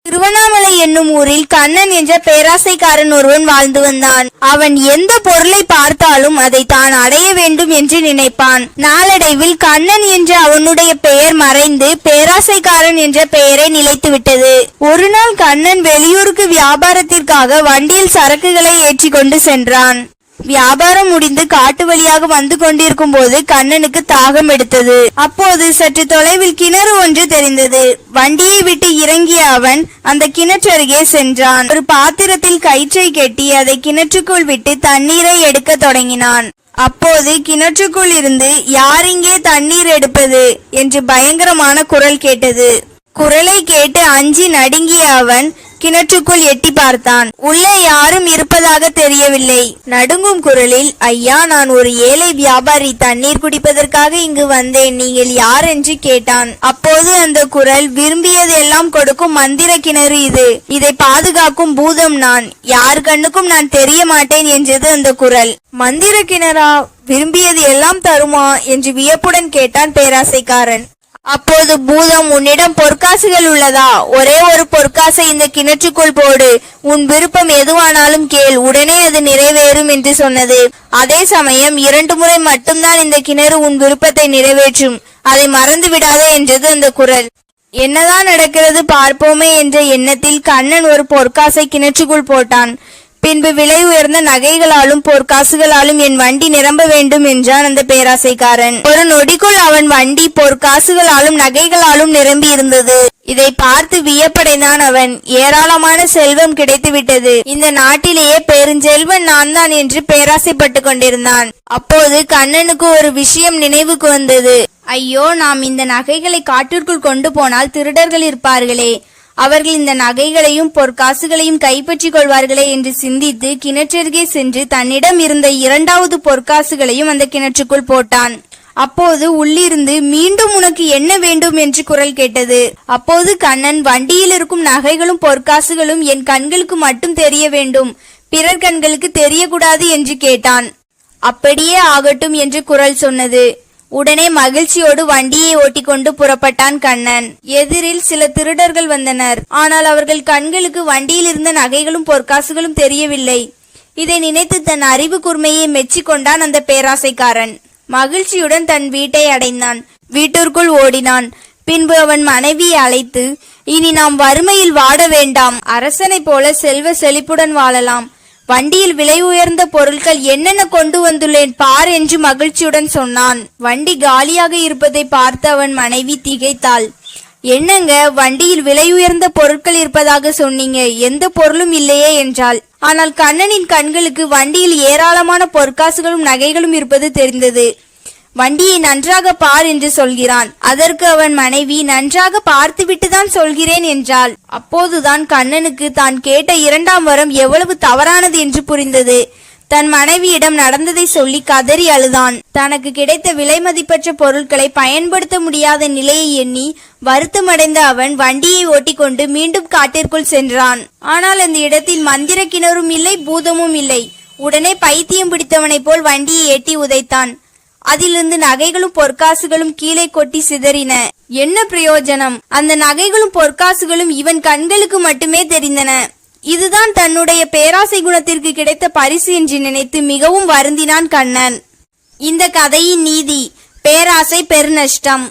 திருவண்ணாமலை என்னும் ஊரில் கண்ணன் என்ற பேராசைக்காரன் ஒருவன் வாழ்ந்து வந்தான். அவன் எந்த பொருளை பார்த்தாலும் அதை தான் அடைய வேண்டும் என்று நினைப்பான். நாளடைவில் கண்ணன் என்ற அவனுடைய பெயர் மறைந்து பேராசைக்காரன் என்ற பெயரை நிலைத்துவிட்டது. ஒரு நாள் கண்ணன் வெளியூருக்கு வியாபாரத்திற்காக வண்டியில் சரக்குகளை ஏற்றி கொண்டு சென்றான். வியாபாரம் முடிந்து காட்டு வழியாக வந்து கொண்டிருக்கும் போது கண்ணனுக்கு தாகம் எடுத்தது. அப்போது சற்று தொலைவில் கிணறு ஒன்று தெரிந்தது. வண்டியை விட்டு இறங்கிய அவன் அந்த கிணற்றருகே சென்றான். ஒரு பாத்திரத்தில் கயிற்றை கட்டி அதை கிணற்றுக்குள் விட்டு தண்ணீரை எடுக்க தொடங்கினான். அப்போது கிணற்றுக்குள் இருந்து யார் இங்கே தண்ணீர் எடுப்பது என்று பயங்கரமான குரல் கேட்டது. குரலை கேட்டு அஞ்சி நடுங்கிய அவன் கிணற்றுக்குள் எட்டி பார்த்தான். உள்ளே யாரும் இருப்பதாக தெரியவில்லை. நடுங்கும் குரலில், ஐயா, நான் ஒரு ஏழை வியாபாரி, தண்ணீர் குடிப்பதற்காக இங்கு வந்தேன், நீங்கள் யார் என்று கேட்டான். அப்போது அந்த குரல், விரும்பியது எல்லாம் கொடுக்கும் மந்திர கிணறு இது, இதை பாதுகாக்கும் பூதம் நான், யார் கண்ணுக்கும் நான் தெரிய மாட்டேன் என்றது அந்த குரல். மந்திர கிணறா? விரும்பியது எல்லாம் தருமா என்று வியப்புடன் கேட்டான் பேராசைக்காரன். அப்போது பூதம், உன்னிடம் பொற்காசுகள் உள்ளதா? ஒரே ஒரு பொற்காசை இந்த கிணற்றுக்குள் போடு, உன் விருப்பம் எதுவானாலும் கேள், உடனே அது நிறைவேறும் என்று சொன்னது. அதே சமயம் 2 முறை மட்டும்தான் இந்த கிணறு உன் விருப்பத்தை நிறைவேற்றும், அதை மறந்து விடாதே என்றது அந்த குரல். என்னதான் நடக்கிறது பார்ப்போமே என்ற எண்ணத்தில் கண்ணன் ஒரு பொற்காசை கிணற்றுக்குள் போட்டான். பின்பு விலை உயர்ந்த நகைகளாலும் பொற்காசுகளாலும் என் வண்டி நிரம்ப வேண்டும் என்றான் அந்த பேராசைக்காரன். ஒரு நொடிக்குள் அவன் வண்டி பொற்காசுகளாலும் நகைகளாலும் நிரம்பி இருந்தது. இதை பார்த்து வியப்படைந்தான் அவன். ஏராளமான செல்வம் கிடைத்து விட்டது, இந்த நாட்டிலேயே பெருஞ்செல்வன் நான் தான் என்று பேராசைப்பட்டு கொண்டிருந்தான். அப்போது கண்ணனுக்கு ஒரு விஷயம் நினைவுக்கு வந்தது. ஐயோ, நாம் இந்த நகைகளை காட்டிற்குள் கொண்டு போனால் திருடர்கள் இருப்பார்களே, அவர்கள் இந்த நகைகளையும் பொற்காசுகளையும் கைப்பற்றி கொள்வார்களே என்று சிந்தித்து கிணற்றருகே சென்று தன்னிடம் இருந்த 2வது பொற்காசுகளையும் அந்த கிணற்றுக்குள் போட்டான். அப்போது உள்ளிருந்து, மீண்டும் உனக்கு என்ன வேண்டும் என்று குரல் கேட்டது. அப்போது கண்ணன், வண்டியில் இருக்கும் நகைகளும் பொற்காசுகளும் என் கண்களுக்கு மட்டும் தெரிய வேண்டும், பிறர் கண்களுக்கு தெரியக்கூடாது என்று கேட்டான். அப்படியே ஆகட்டும் என்று குரல் சொன்னது. உடனே மகிழ்ச்சியோடு வண்டியை ஓட்டிக்கொண்டு புறப்பட்டான் கண்ணன். எதிரில் சில திருடர்கள் வந்தனர். ஆனால் அவர்கள் கண்களுக்கு வண்டியில் இருந்த நகைகளும் பொற்காசுகளும் தெரியவில்லை. இதை நினைத்து தன் அறிவு கூர்மையை மெச்சிக்கொண்டான் அந்த பேராசைக்காரன். மகிழ்ச்சியுடன் தன் வீட்டை அடைந்தான். வீட்டிற்குள் ஓடினான். பின்பு அவன் மனைவியை அழைத்து, இனி நாம் வறுமையில் வாட வேண்டாம், அரசனை போல செல்வ செழிப்புடன் வாழலாம், வண்டியில் விலை உயர்ந்த பொருட்கள் என்னென்ன கொண்டு வந்துள்ளேன் பார் என்று மகிழ்ச்சியுடன் சொன்னான். வண்டி காலியாக இருப்பதை பார்த்து அவன் மனைவி திகைத்தாள். என்னங்க, வண்டியில் விலை உயர்ந்த பொருட்கள் இருப்பதாக சொன்னீங்க, எந்த பொருளும் இல்லையே என்றாள். ஆனால் கண்ணனின் கண்களுக்கு வண்டியில் ஏராளமான பொற்காசுகளும் நகைகளும் இருப்பது தெரிந்தது. வண்டியை நன்றாக பார் என்று சொல்கிறான். அதற்கு அவன் மனைவி, நன்றாக பார்த்துவிட்டுதான் சொல்கிறேன் என்றாள். அப்போதுதான் கண்ணனுக்கு தான் கேட்ட 2ஆம் வரம் எவ்வளவு தவறானது என்று புரிந்தது. தன் மனைவியிடம் நடந்ததை சொல்லி கதறி அழுதான். தனக்கு கிடைத்த விலை மதிப்பற்ற பொருட்களை பயன்படுத்த முடியாத நிலையை எண்ணி வருத்தமடைந்த அவன் வண்டியை ஓட்டிக்கொண்டு மீண்டும் காட்டிற்குள் சென்றான். ஆனால் அந்த இடத்தில் மந்திர கிணறும் இல்லை, பூதமும் இல்லை. உடனே பைத்தியம் பிடித்தவனை போல் வண்டியை எட்டி உதைத்தான். அதிலிருந்து நகைகளும் பொற்காசுகளும் கீழே கொட்டி சிதறின. என்ன பிரயோஜனம்? அந்த நகைகளும் பொற்காசுகளும் இவன் கண்களுக்கு மட்டுமே தெரிந்தன. இதுதான் தன்னுடைய பேராசை குணத்திற்கு கிடைத்த பரிசு என்று நினைத்து மிகவும் வருந்தினான் கண்ணன். இந்த கதையின் நீதி: பேராசை பெருநஷ்டம்.